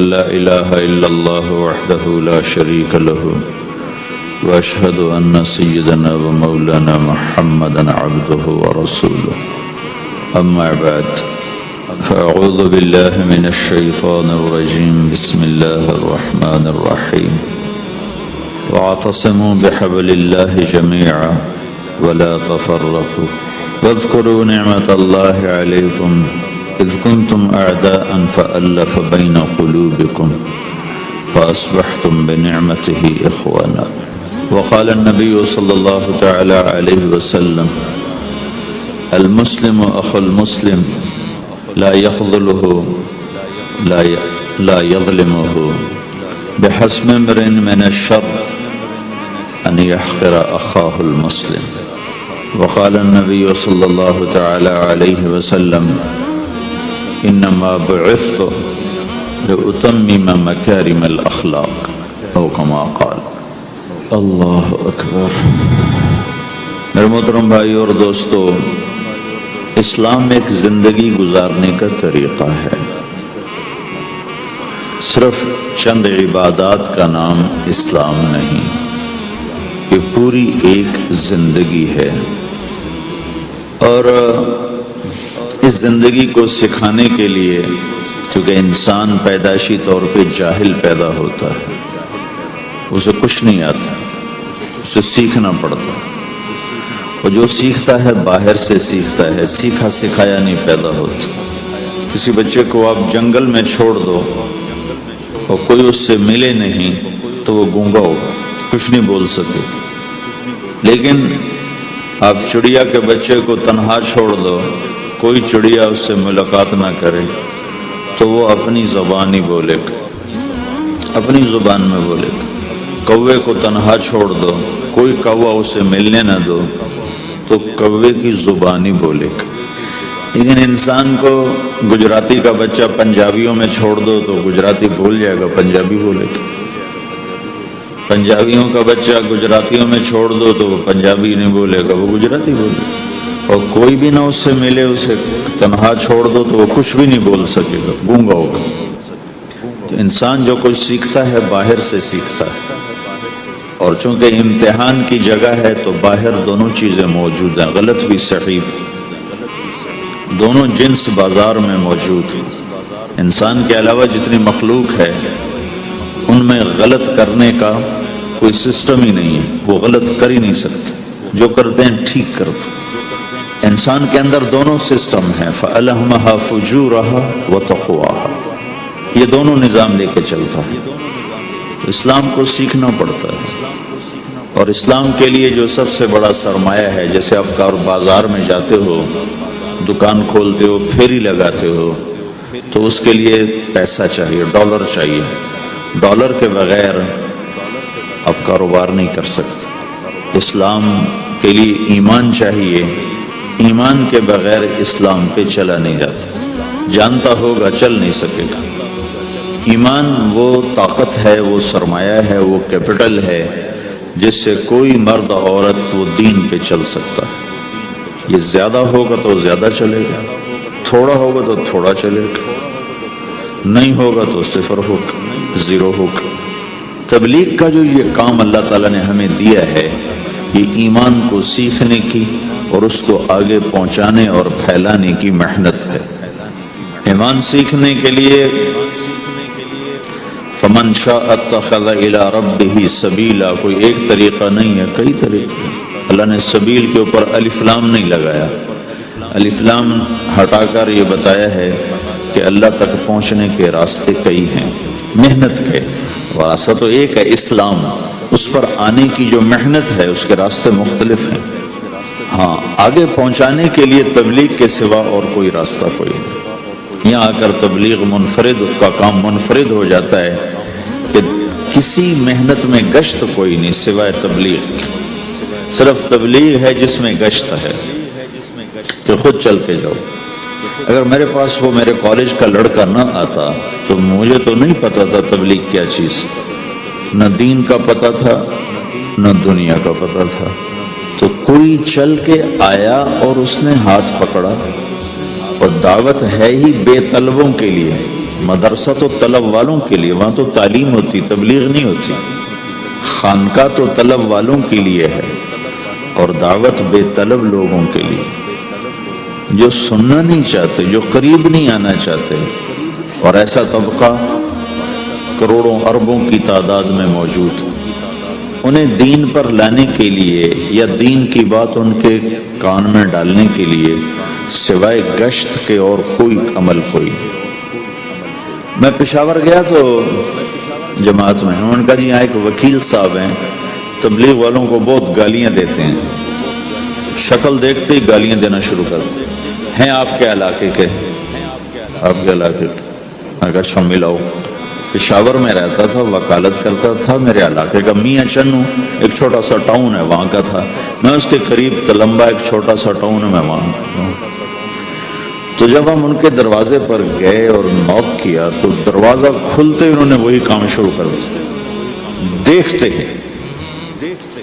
لا إله إلا الله وحده لا شريك له وأشهد أن سيدنا ومولانا محمدا عبده ورسوله أما بعد فأعوذ بالله من الشيطان الرجيم بسم الله الرحمن الرحيم واعتصموا بحبل الله جميعا ولا تفرقوا واذكروا نعمة الله عليكم إذ كنتم أعداء فألف بين قلوبكم فأصبحتم بنعمته إخوانا وقال النبي صلى الله تعالى عليه وسلم المسلم أخو المسلم لا يخذله لا يظلمه بحسب امرئ من الشر أن يحقر أخاه المسلم وقال النبي صلى الله تعالى عليه وسلم انما بعثت لأتمم مكارم الاخلاق او كما قال اللہ اکبر۔ میرے محترم بھائی اور دوستو، اسلام ایک زندگی گزارنے کا طریقہ ہے، صرف چند عبادات کا نام اسلام نہیں، یہ پوری ایک زندگی ہے۔ اور اس زندگی کو سکھانے کے لیے، چونکہ انسان پیدائشی طور پہ جاہل پیدا ہوتا ہے، اسے کچھ نہیں آتا، اسے سیکھنا پڑتا، اور جو سیکھتا ہے باہر سے سیکھتا ہے، سیکھا سکھایا نہیں پیدا ہوتا۔ کسی بچے کو آپ جنگل میں چھوڑ دو اور کوئی اس سے ملے نہیں تو وہ گونگا ہوگا، کچھ نہیں بول سکے۔ لیکن آپ چڑیا کے بچے کو تنہا چھوڑ دو، کوئی چڑیا اس سے ملاقات نہ کرے تو وہ اپنی زبان ہی بولے گا، اپنی زبان میں بولے گا۔ کوے کو تنہا چھوڑ دو، کوئی کوا اسے ملنے نہ دو تو کوے کی زبان ہی بولے گا۔ لیکن انسان کو گجراتی کا بچہ پنجابیوں میں چھوڑ دو تو گجراتی بھول جائے گا، پنجابی بولے گا۔ پنجابیوں کا بچہ گجراتیوں میں چھوڑ دو تو وہ پنجابی نہیں بولے گا، وہ گجراتی بولے گا۔ اور کوئی بھی نہ اس سے ملے، اسے تنہا چھوڑ دو تو وہ کچھ بھی نہیں بول سکے گا، گونگا ہوگا۔ تو انسان جو کچھ سیکھتا ہے باہر سے سیکھتا ہے، اور چونکہ امتحان کی جگہ ہے تو باہر دونوں چیزیں موجود ہیں، غلط بھی صحیح بھی، دونوں جنس بازار میں موجود ہیں۔ انسان کے علاوہ جتنی مخلوق ہے ان میں غلط کرنے کا کوئی سسٹم ہی نہیں ہے، وہ غلط کر ہی نہیں سکتے، جو کرتے ہیں ٹھیک کرتے۔ انسان کے اندر دونوں سسٹم ہیں، فَأَلْهَمَهَا فُجُورَهَا وَتَقْوَاهَا، یہ دونوں نظام لے کے چلتا ہے۔ تو اسلام کو سیکھنا پڑتا ہے، اور اسلام کے لیے جو سب سے بڑا سرمایہ ہے، جیسے آپ بازار میں جاتے ہو، دکان کھولتے ہو، پھیری لگاتے ہو، تو اس کے لیے پیسہ چاہیے، ڈالر چاہیے۔ ڈالر کے بغیر آپ کاروبار نہیں کر سکتے۔ اسلام کے لیے ایمان چاہیے، ایمان کے بغیر اسلام پہ چلا نہیں جاتا، جانتا ہوگا چل نہیں سکے گا۔ ایمان وہ طاقت ہے، وہ سرمایہ ہے، وہ کیپٹل ہے جس سے کوئی مرد عورت وہ دین پہ چل سکتا ہے۔ یہ زیادہ ہوگا تو زیادہ چلے گا، تھوڑا ہوگا تو تھوڑا چلے گا، نہیں ہوگا تو صفر ہوگا، زیرو ہوگا۔ تبلیغ کا جو یہ کام اللہ تعالیٰ نے ہمیں دیا ہے، یہ ایمان کو سیکھنے کی اور اس کو آگے پہنچانے اور پھیلانے کی محنت ہے۔ ایمان سیکھنے کے لیے فَمَنْ شَاءَ اتَّخَذَ إِلَىٰ رَبِّهِ سَبِيلًا، کوئی ایک طریقہ نہیں ہے، کئی طریقے۔ اللہ نے سبیل کے اوپر الف لام نہیں لگایا، الف لام ہٹا کر یہ بتایا ہے کہ اللہ تک پہنچنے کے راستے کئی ہیں، محنت کے راستہ تو ایک ہے اسلام، اس پر آنے کی جو محنت ہے اس کے راستے مختلف ہیں۔ ہاں، آگے پہنچانے کے لیے تبلیغ کے سوا اور کوئی راستہ کوئی نہیں۔ یہاں آ کر تبلیغ منفرد کا کام منفرد ہو جاتا ہے کہ کسی محنت میں گشت کوئی نہیں سوائے تبلیغ، صرف تبلیغ ہے جس میں گشت ہے کہ خود چل کے جاؤ۔ اگر میرے پاس وہ میرے کالج کا لڑکا نہ آتا تو مجھے تو نہیں پتا تھا تبلیغ کیا چیز، نہ دین کا پتا تھا نہ دنیا کا پتا تھا۔ تو کوئی چل کے آیا اور اس نے ہاتھ پکڑا، اور دعوت ہے ہی بے طلبوں کے لیے، مدرسہ تو طلب والوں کے لیے، وہاں تو تعلیم ہوتی، تبلیغ نہیں ہوتی۔ خانقاہ تو طلب والوں کے لیے ہے، اور دعوت بے طلب لوگوں کے لیے، جو سننا نہیں چاہتے، جو قریب نہیں آنا چاہتے۔ اور ایسا طبقہ کروڑوں اربوں کی تعداد میں موجود ہے۔ انہیں دین پر لانے کے لیے یا دین کی بات ان کے کان میں ڈالنے کے لیے سوائے گشت کے اور کوئی عمل کوئی نہیں۔ میں پشاور گیا تو جماعت میں انہوں نے کہا جی یہاں ایک وکیل صاحب ہیں، تبلیغ والوں کو بہت گالیاں دیتے ہیں، شکل دیکھتے ہی گالیاں دینا شروع کرتے ہیں۔ آپ کے علاقے کے؟ آپ کے علاقے کے؟ میں کہا اچھا ملاؤ۔ پشاور میں رہتا تھا، وکالت کرتا تھا، میرے علاقے کا میاں چنو ایک چھوٹا سا ٹاؤن ہے وہاں کا تھا، میں اس کے قریب تلمبا ایک چھوٹا سا ٹاؤن ہے، میں وہاں۔ تو جب ہم ان کے دروازے پر گئے اور نوک کیا تو دروازہ کھلتے انہوں نے وہی کام شروع کر دیا، دیکھتے ہی۔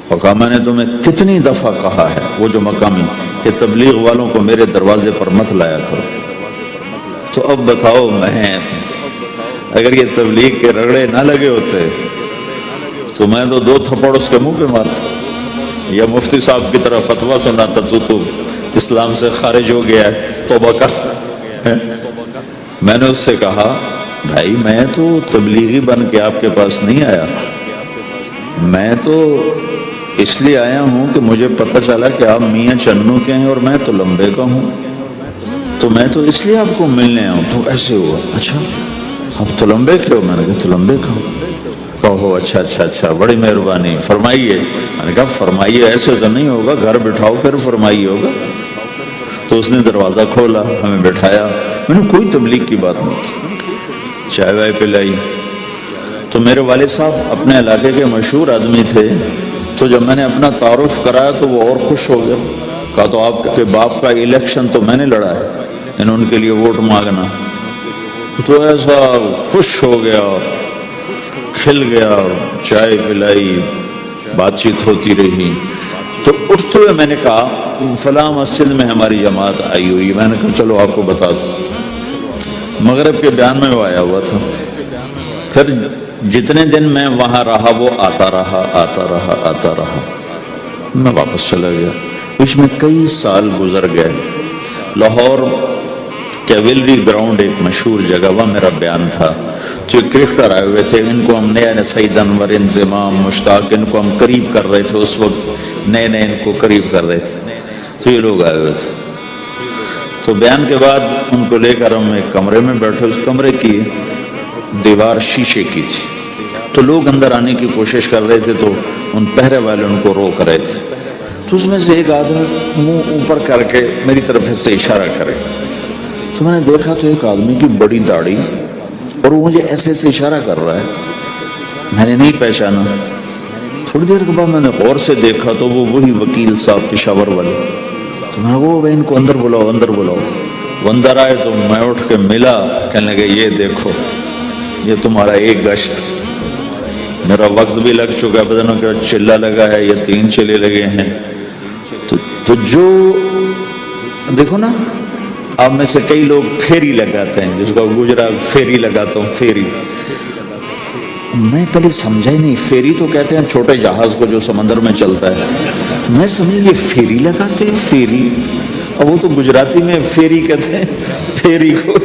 اور کہا میں نے تمہیں کتنی دفعہ کہا ہے، وہ جو مقامی، کہ تبلیغ والوں کو میرے دروازے پر مت لایا کرو۔ تو اب بتاؤ، میں اگر یہ تبلیغ کے رگڑے نہ لگے ہوتے تو میں تو 2 تھپڑ اس کے منہ پہ مارتا، یا مفتی صاحب کی طرح فتویٰ سناتا تو اسلام سے خارج ہو گیا ہے، توبہ کر۔ میں نے اس سے کہا بھائی میں تو تبلیغی بن کے آپ کے پاس نہیں آیا، میں تو اس لیے آیا ہوں کہ مجھے پتہ چلا کہ آپ میاں چنو کے ہیں اور میں تو لمبے کا ہوں، تو میں تو اس لیے آپ کو ملنے آیا ہوں۔ تو ایسے ہوا، اچھا اب تو لمبے کے ہو؟ میں نے کہا تو لمبے کا ہوں۔ کہو اچھا اچھا اچھا، بڑی مہربانی، فرمائیے۔ میں نے کہا فرمائیے ایسے تو نہیں ہوگا، گھر بٹھاؤ پھر فرمائیے ہوگا۔ تو اس نے دروازہ کھولا، ہمیں بٹھایا، میں نے کوئی تبلیغ کی بات نہیں کی، چائے وائے پلائی۔ تو میرے والد صاحب اپنے علاقے کے مشہور آدمی تھے، تو جب میں نے اپنا تعارف کرایا تو وہ اور خوش ہو گیا، کہا تو آپ کے باپ کا الیکشن تو میں نے لڑا ہے، انہوں ان کے لیے ووٹ مانگنا۔ تو ایسا خوش ہو گیا اور کھل گیا، اور چائے پلائی، بات چیت ہوتی رہی۔ تو اٹھتے ہوئے میں نے کہا فلاں مسجد میں ہماری جماعت آئی ہوئی، میں نے کہا چلو آپ کو بتا دوں، مغرب کے بیان میں وہ آیا ہوا تھا۔ پھر جتنے دن میں وہاں رہا وہ آتا رہا آتا رہا آتا رہا، میں واپس چلا گیا۔ اس میں کئی سال گزر گئے۔ لاہور کیولری گراؤنڈ ایک مشہور جگہ، وہاں میرا بیان تھا، جو کرکٹر آئے ہوئے تھے، ان کو ہم نئے سعید انور، انضمام، مشتاق، ان کو ہم قریب کر رہے تھے، اس وقت نئے ان کو قریب کر رہے تھے، تو یہ لوگ آئے ہوئے تھے۔ تو بیان کے بعد ان کو لے کر ہم ایک کمرے میں بیٹھے، اس کمرے کی دیوار شیشے کی تھی، تو لوگ اندر آنے کی کوشش کر رہے تھے، تو ان پہرے والے ان کو روک رہے تھے۔ تو اس میں سے ایک آدمی منہ اوپر کر کے میری طرف سے اشارہ کرے، تو میں نے دیکھا تو ایک آدمی کی بڑی داڑھی، اور وہ مجھے ایسے ایسے اشارہ کر رہا ہے، میں نے نہیں پہچانا۔ تھوڑی دیر کے بعد میں نے غور سے دیکھا تو وہ وہی وکیل صاحب پشاور والے، تو میں نے وہ ان کو اندر بلاؤ اندر بلاؤ۔ وہ اندر آئے تو میں اٹھ کے ملا، کہنے لگے یہ دیکھو یہ تمہارا ایک گشت، میرا وقت بھی لگ چکا ہے، بدنوں کا چلہ لگا ہے یا 3 چلے لگے ہیں۔ تو جو دیکھو نا، آپ میں سے کئی لوگ پھیری لگاتے ہیں، جس کو گجرات پھیری لگاتا ہوں، پھیری، میں پہلے سمجھا ہی نہیں، پھیری تو کہتے ہیں چھوٹے جہاز کو جو سمندر میں چلتا ہے، میں سمجھ یہ پھیری لگاتے ہیں، پھیری، اور وہ تو گجراتی میں پھیری کہتے ہیں پھیری کو۔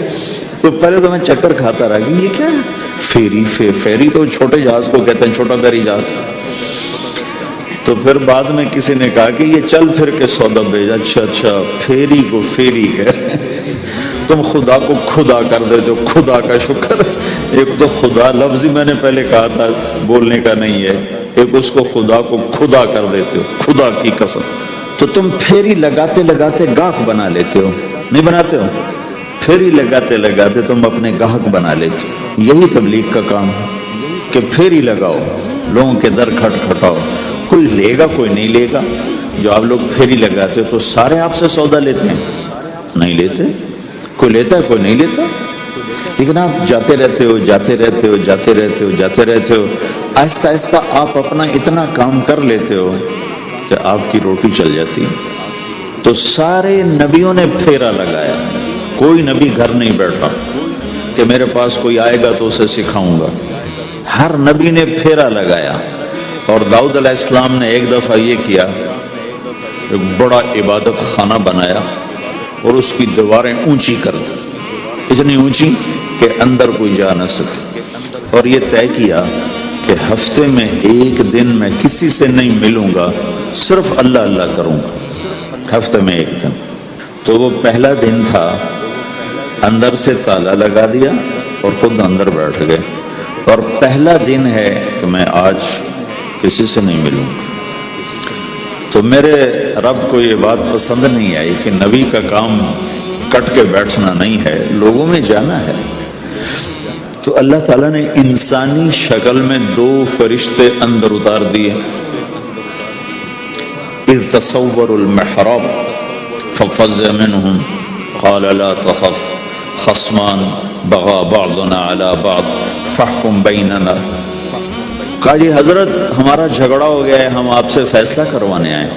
تو پہلے تو میں چکر کھاتا رہا کہ یہ کیا ہے پھیری، پھیری تو چھوٹے جہاز کو کہتے ہیں، چھوٹا بحری جہاز۔ تو پھر بعد میں کسی نے کہا کہ یہ چل پھر کے سودا بھیجا، اچھا اچھا پھیری کو پھیری کہہ، تم خدا کو خدا کر دیتے ہو، خدا کا شکر۔ ایک تو خدا لفظ ہی میں نے پہلے کہا تھا بولنے کا نہیں ہے، ایک اس کو خدا کو خدا کر دیتے ہو، خدا کی قسم۔ تو تم پھیری لگاتے لگاتے گاہک بنا لیتے ہو، نہیں بناتے ہو؟ پھیری لگاتے لگاتے تم اپنے گاہک بنا لیتے ہو۔ یہی تبلیغ کا کام ہے کہ پھیری لگاؤ، لوگوں کے در کھٹکھٹاؤ، کوئی لے گا کوئی نہیں لے گا۔ جو آپ لوگ پھیری لگاتے ہو تو سارے آپ سے سودا لیتے ہیں؟ نہیں لیتے، کوئی لیتا ہے کوئی نہیں لیتا، لیکن آپ جاتے رہتے ہو جاتے رہتے ہو جاتے رہتے ہو جاتے رہتے ہو، آہستہ آہستہ آپ اپنا اتنا کام کر لیتے ہو کہ آپ کی روٹی چل جاتی۔ تو سارے نبیوں نے پھیرا لگایا، کوئی نبی گھر نہیں بیٹھا، کہ میرے پاس کوئی آئے گا تو اسے سکھاؤں گا. ہر نبی نے پھیرا لگایا. اور داؤد علیہ السلام نے ایک دفعہ یہ کیا، ایک بڑا عبادت خانہ بنایا اور اس کی دیواریں اونچی کر دی، اتنی اونچی کہ اندر کوئی جا نہ سکے. اور یہ طے کیا کہ ہفتے میں ایک دن میں کسی سے نہیں ملوں گا، صرف اللہ اللہ کروں گا ہفتے میں ایک دن. تو وہ پہلا دن تھا، اندر سے تالا لگا دیا اور خود اندر بیٹھ گئے. اور پہلا دن ہے کہ میں آج کسی سے نہیں ملوں. تو میرے رب کو یہ بات پسند نہیں آئی کہ نبی کا کام کٹ کے بیٹھنا نہیں ہے، لوگوں میں جانا ہے. تو اللہ تعالیٰ نے انسانی شکل میں 2 فرشتے اندر اتار دیے. اذ تصوروا المحراب ففزع منهم قال لا تخف خصمان بغى بعضنا على بعض فاحكم بيننا. کہا جی حضرت ہمارا جھگڑا ہو گیا ہے، ہم آپ سے فیصلہ کروانے آئے.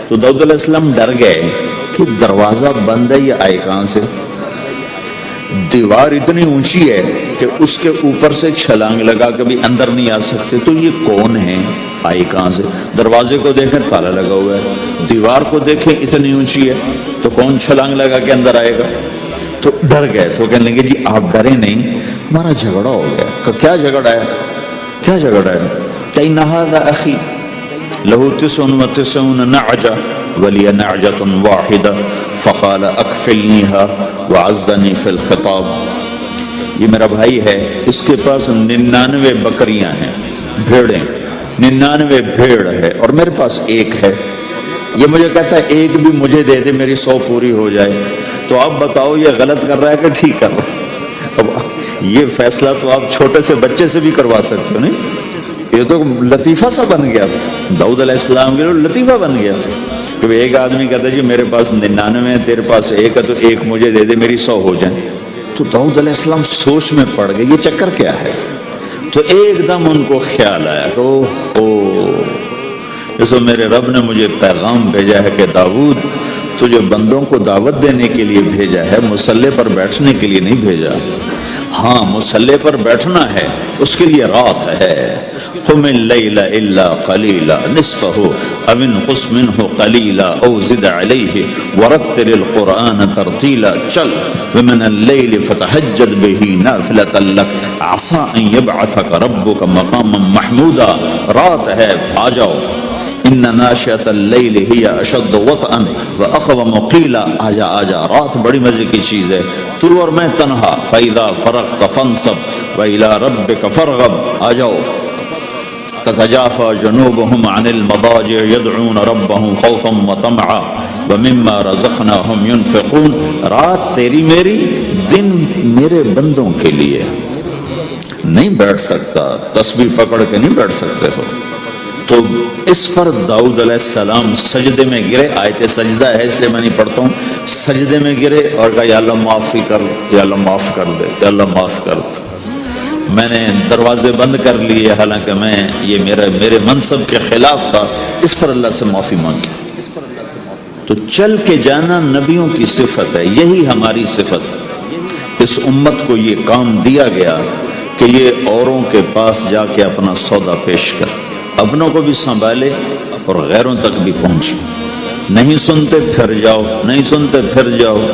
تو داؤد علیہ السلام ڈر گئے کہ دروازہ بند ہے، یہ آئے کہاں سے؟ دیوار اتنی اونچی ہے کہ اس کے اوپر سے چھلانگ لگا کے بھی اندر نہیں آ سکتے. تو یہ کون ہے، آئے کہاں سے؟ دروازے کو دیکھیں تالا لگا ہوا ہے، دیوار کو دیکھیں اتنی اونچی ہے، تو کون چھلانگ لگا کے اندر آئے گا؟ تو ڈر گئے. تو کہنے لگے جی آپ ڈرے نہیں، ہمارا جھگڑا ہو گیا. کہ کیا جھگڑا ہے؟ کیا جھگڑا ہے؟ کہ هذا اخی له 99 نعجة ولی نعجة واحدة فقال اکفلنیها وعزنی فی الخطاب. یہ میرا بھائی ہے، اس کے پاس 99 بکریاں ہیں، بھیڑیں، 99 بھیڑ ہے، اور میرے پاس ایک ہے. یہ مجھے کہتا ہے ایک بھی مجھے دے دے، میری 100 پوری ہو جائے. تو آپ بتاؤ یہ غلط کر رہا ہے کہ ٹھیک کر رہا ہے؟ اب یہ فیصلہ تو آپ چھوٹے سے بچے سے بھی کروا سکتے ہو. نہیں، یہ تو لطیفہ سا بن گیا داؤد علیہ السلام کے لیے، لطیفہ بن گیا کہ ایک آدمی کہتا ہے جی میرے پاس 99 ہے، تیرے پاس ایک ہے، تو ایک مجھے دے دے، میری 100 ہو جائیں. تو داؤد علیہ السلام سوچ میں پڑ گئے یہ چکر کیا ہے. تو ایک دم ان کو خیال آیا کہ اوہ، میرے رب نے مجھے پیغام بھیجا ہے کہ داؤد تجھے بندوں کو دعوت دینے کے لیے بھیجا ہے، مسلح پر بیٹھنے کے لیے نہیں بھیجا. ہاں مسلح پر بیٹھنا ہے، اس کے لیے رات ہے. قم اللیل الا قلیلا نصفہ او انقص منہ قلیلا او زد علیہ ورتل القرآن ترتیلا. چل ومن اللیل فتہجد بہ نافلۃ لک عسى ان یبعثک ربک مقاما محمودا. رات ہے، آ جاؤ. ان ناشئۃ اللیل ہی اشد وطئا واقوم قیلا. آجا آجا، رات بڑی مزے کی چیز ہے، تو اور میں تنہا. فاذا فرغت فانصب والى ربک فارغب. آ جاؤ. تتجافى جنوبهم عن المضاجع يدعون ربهم خوفا وطمعا ومما رزقناهم ينفقون. رات تیری میری، دن میرے بندوں کے لیے. نہیں بیٹھ سکتا، تسبیح پکڑ کے نہیں بیٹھ سکتے ہو. تو اس پر داؤد علیہ السلام سجدے میں گرے. آیت سجدہ ہے اس لیے میں نہیں پڑھتا ہوں. سجدے میں گرے اور کہا یا اللہ معافی کر، یا اللہ معاف کر دے، یا اللہ معاف کر دے. میں نے دروازے بند کر لیے، حالانکہ میں یہ میرے منصب کے خلاف تھا، اس پر اللہ سے معافی مانگی. تو چل کے جانا نبیوں کی صفت ہے، یہی ہماری صفت ہے. اس امت کو یہ کام دیا گیا کہ یہ اوروں کے پاس جا کے اپنا سودا پیش کر، اپنوں کو بھی سنبھالے اور غیروں تک بھی پہنچے. نہیں سنتے پھر جاؤ، نہیں سنتے پھر جاؤ.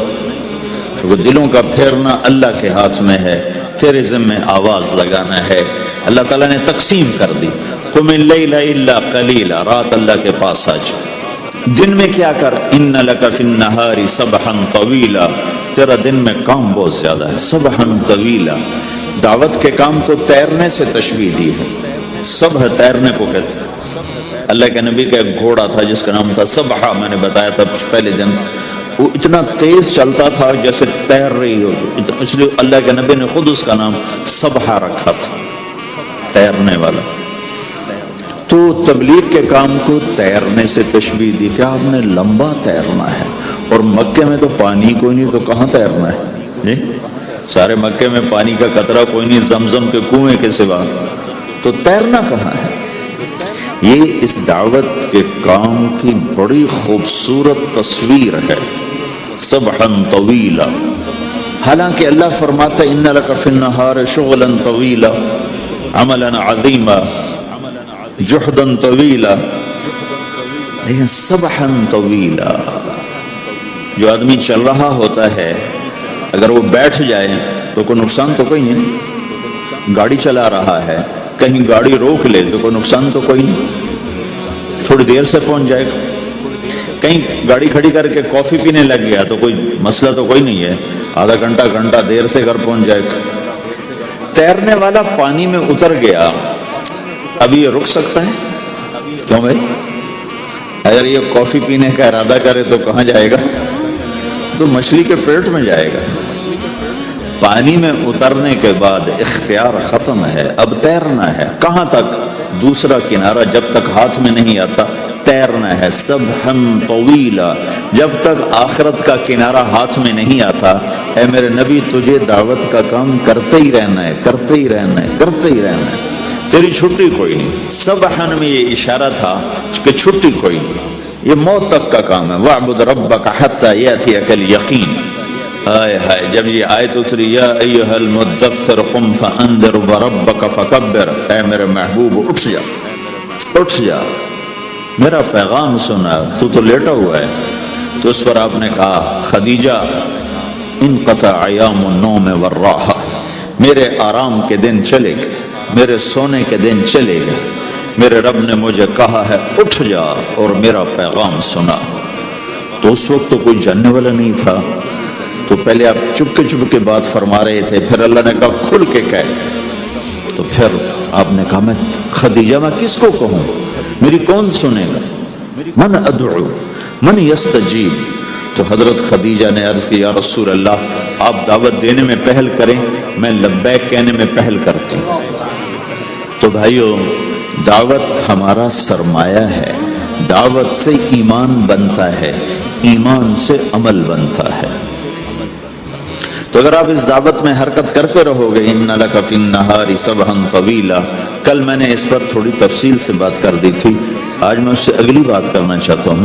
کیونکہ دلوں کا پھیرنا اللہ کے ہاتھ میں ہے، تیرے ذمہ آواز لگانا ہے. اللہ تعالیٰ نے تقسیم کر دی. قم اللیل الا قلیلا، رات اللہ کے پاس آ جا. دن میں کیا کر؟ ان لک فی النہار سبحا طویلا، تیرا دن میں کام بہت زیادہ ہے. سبحا طویلا، دعوت کے کام کو تیرنے سے تشبیہ دی ہے. صبح تیرنے کو کہتے ہیں. اللہ کے نبی کا ایک گھوڑا تھا جس کا نام تھا سبحہ، میں نے بتایا تھا پہلے دن. وہ اتنا تیز چلتا تھا جیسے تیر رہی ہو، اس لیے اللہ کے نبی نے خود اس کا نام سبحہ رکھا تھا، تیرنے والا. تو تبلیغ کے کام کو تیرنے سے تشبیہ دی کہ آپ نے لمبا تیرنا ہے. اور مکے میں تو پانی کوئی نہیں، تو کہاں تیرنا ہے جی؟ سارے مکے میں پانی کا قطرہ کوئی نہیں، زمزم کے کنویں کے سوا، تو تیرنا کہاں ہے؟ یہ اس دعوت کے کام کی بڑی خوبصورت تصویر ہے. سبحا طویلا، حالانکہ اللہ فرماتا ہے ان لک فی النہار شغلا طویلا عملا عظیما جہدا طویلا، لیکن سبحا طویلا. جو آدمی چل رہا ہوتا ہے اگر وہ بیٹھ جائے تو کوئی نقصان تو کوئی نہیں، گاڑی چلا رہا ہے کہیں گاڑی روک لے تو کوئی نقصان تو کوئی نہیں، تھوڑی دیر سے پہنچ جائے گا. کہیں گاڑی کھڑی کر کے کافی پینے لگ گیا تو کوئی مسئلہ تو کوئی نہیں ہے، آدھا گھنٹہ دیر سے گھر پہنچ جائے گا. تیرنے والا پانی میں اتر گیا، ابھی یہ رک سکتا ہے؟ کیوں بھائی؟ اگر یہ کافی پینے کا ارادہ کرے تو کہاں جائے گا؟ تو مچھلی کے پیٹ میں جائے گا. پانی میں اترنے کے بعد اختیار ختم ہے، اب تیرنا ہے. کہاں تک؟ دوسرا کنارہ جب تک ہاتھ میں نہیں آتا تیرنا ہے. سبحا طویلا، جب تک آخرت کا کنارہ ہاتھ میں نہیں آتا اے میرے نبی تجھے دعوت کا کام کرتے ہی رہنا ہے، کرتے ہی رہنا ہے، کرتے ہی رہنا ہے، تیری چھٹی کوئی نہیں. سبحا میں یہ اشارہ تھا کہ چھٹی کوئی نہیں، یہ موت تک کا کام ہے. وَاعْبُدْ رَبَّكَ حَتَّى يَأْتِيَكَ الْيَقِينُ. ہائے ہائے، جب یہ آیت اتری یا ایھا المدثر قم فانذر وربک فکبر، اے میرے محبوب اٹھ جا، اٹھ جا، میرا پیغام سنا. تو لیٹا ہوا ہے. تو اس پر آپ نے کہا خدیجہ انقطع ایام النوم والراحہ، میرے آرام کے دن چلے گئے، میرے سونے کے دن چلے گئے. میرے رب نے مجھے کہا ہے اٹھ جا اور میرا پیغام سنا. تو اس وقت تو کوئی جاننے والا نہیں تھا، تو پہلے آپ چپ کے بات فرما رہے تھے، پھر اللہ نے کہا کھل کے کہے. تو پھر آپ نے کہا میں خدیجہ میں کس کو کہوں، میری کون سنے گا؟ من ادعو من یستجیب. تو حضرت خدیجہ نے عرض کی یا رسول اللہ آپ دعوت دینے میں پہل کریں، میں لبیک کہنے میں پہل کرتی. تو بھائیو دعوت ہمارا سرمایہ ہے، دعوت سے ایمان بنتا ہے، ایمان سے عمل بنتا ہے. تو اگر آپ اس دعوت میں حرکت کرتے رہو گے ان لک فی النہار سبحا طویلا. کل میں نے اس پر تھوڑی تفصیل سے بات کر دی تھی، آج میں اس سے اگلی بات کرنا چاہتا ہوں،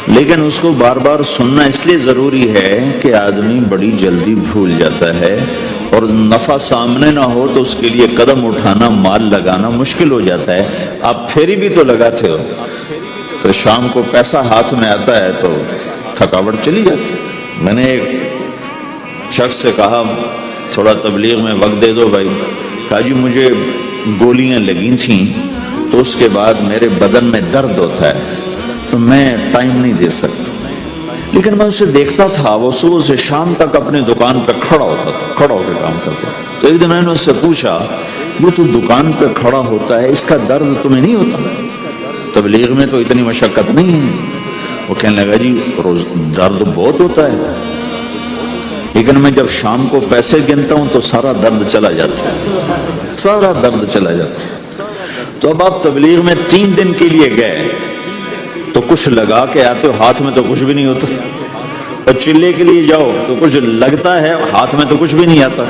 لیکن اس کو بار بار سننا اس لیے ضروری ہے کہ آدمی بڑی جلدی بھول جاتا ہے اور نفع سامنے نہ ہو تو اس کے لیے قدم اٹھانا، مال لگانا مشکل ہو جاتا ہے. آپ پھیری بھی تو لگاتے ہو، تو شام کو پیسہ ہاتھ میں آتا ہے تو تھکاوٹ چلی جاتی. میں نے ایک شخص سے کہا تھوڑا تبلیغ میں وقت دے دو بھائی. کہا جی مجھے گولیاں لگی تھیں تو اس کے بعد میرے بدن میں درد ہوتا ہے تو میں ٹائم نہیں دے سکتا. لیکن میں اسے دیکھتا تھا وہ صبح سے شام تک اپنی دکان پہ کھڑا ہوتا تھا، کھڑا ہو کے کام کرتا تھا. تو ایک دن میں نے اس سے پوچھا یہ تو دکان پہ کھڑا ہوتا ہے، اس کا درد تمہیں نہیں ہوتا؟ تبلیغ میں تو اتنی مشقت نہیں ہے. وہ کہنے لگا جی روز درد بہت ہوتا ہے، لیکن میں جب شام کو پیسے گنتا ہوں تو سارا درد چلا جاتا ہے، سارا درد چلا جاتا ہے. تو اب آپ تبلیغ میں 3 دن کے لیے گئے تو کچھ لگا کے آتے ہو، ہاتھ میں تو کچھ بھی نہیں ہوتا. اور چلے کے لیے جاؤ تو کچھ لگتا ہے، ہاتھ میں تو کچھ بھی نہیں آتا.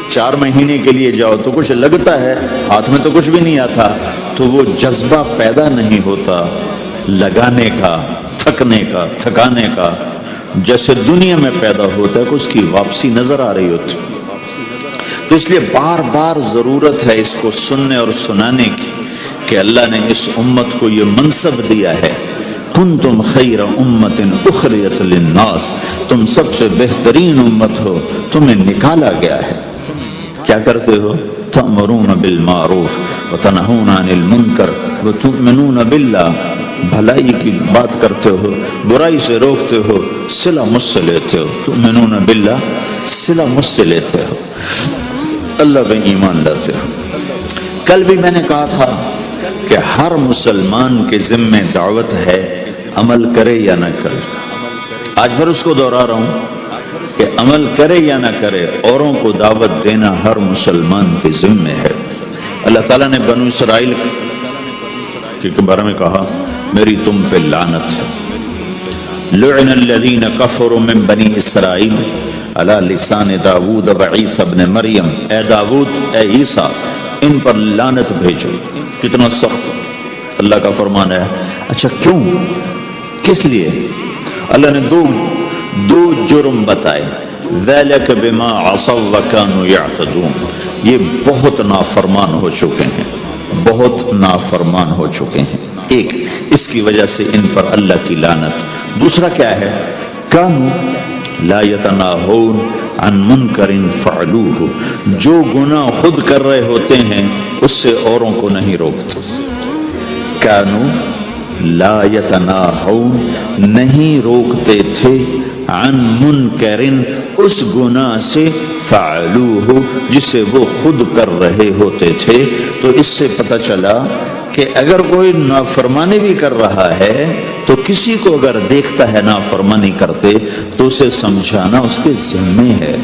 4 مہینے کے لیے جاؤ تو کچھ لگتا ہے، ہاتھ میں تو کچھ بھی نہیں آتا. تو وہ جذبہ پیدا نہیں ہوتا لگانے کا، تھکنے کا، تھکانے کا، جیسے دنیا میں پیدا ہوتا ہے کہ اس کی واپسی نظر آ رہی ہوتی. تو اس لیے بار بار ضرورت ہے اس کو سننے اور سنانے کی کہ اللہ نے اس امت کو یہ منصب دیا ہے کنتم خیر امت اخرجت للناس، تم سب سے بہترین امت ہو، تمہیں نکالا گیا ہے. کیا کرتے ہو؟ تأمرون بالمعروف وتنہون عن المنکر وتؤمنون باللہ، بھلائی کی بات کرتے ہو، برائی سے روکتے ہو، صلہ مجھ سے لیتے ہو. تؤمنون باللہ، صلہ مجھ سے لیتے ہو، اللہ پہ ایمان لاتے ہو. کل بھی میں نے کہا تھا کہ ہر مسلمان کے ذمہ دعوت ہے، عمل کرے یا نہ کرے. آج پھر اس کو دوہرا رہا ہوں کہ عمل کرے یا نہ کرے، اوروں کو دعوت دینا ہر مسلمان کے ذمہ ہے. اللہ تعالیٰ نے بنو اسرائیل کے بارے میں کہا میری تم پہ لعنت ہے. لعن الذین کفروا من بنی اسرائیل علی لسان داود و عیسی ابن مریم. اے داود، اے عیسیٰ، ان پر لعنت بھیجو. کتنا سخت اللہ کا فرمان ہے. اچھا کیوں، کس لیے؟ اللہ نے دو جرم بتائے. ذلک بما عصوا وکانوا یعتدون، یہ بہت نافرمان ہو چکے ہیں، بہت نافرمان ہو چکے ہیں۔ ایک اس کی وجہ سے ان پر اللہ کی لعنت۔ دوسرا کیا ہے؟ کانوا لا یتناہون عن منکر فعلوہ، جو گناہ خود کر رہے ہوتے ہیں اس سے اوروں کو نہیں روکتے۔ کانوا لا یتناہون، نہیں روکتے تھے، عن منکر، اس گناہ سے، فعلوہ، جسے وہ خود کر رہے ہوتے تھے۔ تو اس سے پتہ چلا کہ اگر کوئی نافرمانی بھی کر رہا ہے تو کسی کو اگر دیکھتا ہے نافرمانی کرتے تو اسے سمجھانا اس کے ذمہ ہے۔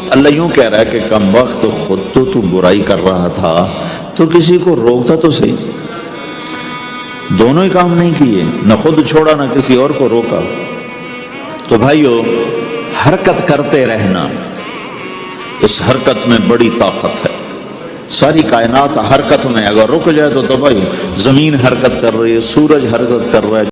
اللہ یوں کہہ رہا ہے کہ کم وقت خود تو برائی کر رہا تھا تو کسی کو روکتا تو صحیح۔ دونوں ہی کام نہیں کیے، نہ خود چھوڑا نہ کسی اور کو روکا۔ تو بھائیو، حرکت کرتے رہنا، اس حرکت میں بڑی طاقت ہے۔ ساری کائنات حرکت میں، اگر رک جائے تو بھائی زمین حرکت کر رہی ہے، سورج حرکت کر رہا ہے،